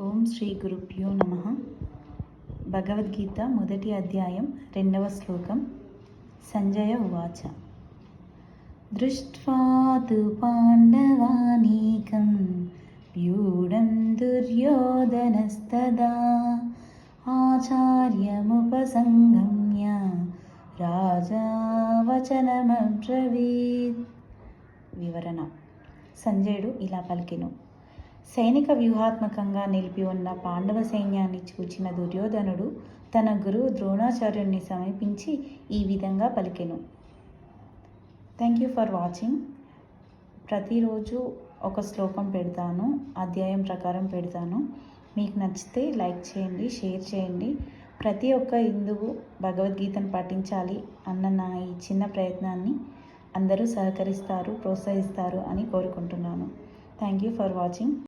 ఓం శ్రీ గురుభ్యో నమః. భగవద్గీత మొదటి అధ్యాయం 2వ శ్లోకం. సంజయ ఉవాచ దృష్ట్వా తు పాండవానీకం వ్యూఢం దుర్యోధనస్తదా ఆచార్యముపసంగమ్య రాజా వచనమబ్రవీత్. వివరణ. సంజయుడు ఇలా పలికెను: సైనిక వ్యూహాత్మకంగా నిలిపి ఉన్న పాండవ సైన్యాన్ని చూచిన దుర్యోధనుడు తన గురువు ద్రోణాచార్యుని సమీపించి ఈ విధంగా పలికెను. Thank you for watching. ప్రతిరోజు ఒక శ్లోకం పెడతాను, అధ్యాయం ప్రకారం పెడతాను. మీకు నచ్చితే లైక్ చేయండి, షేర్ చేయండి. ప్రతి ఒక్క హిందువు భగవద్గీతను పఠించాలి అన్న నా ఈ చిన్న ప్రయత్నాన్ని అందరూ సహకరిస్తారు, ప్రోత్సహిస్తారు అని కోరుకుంటున్నాను. Thank you for watching.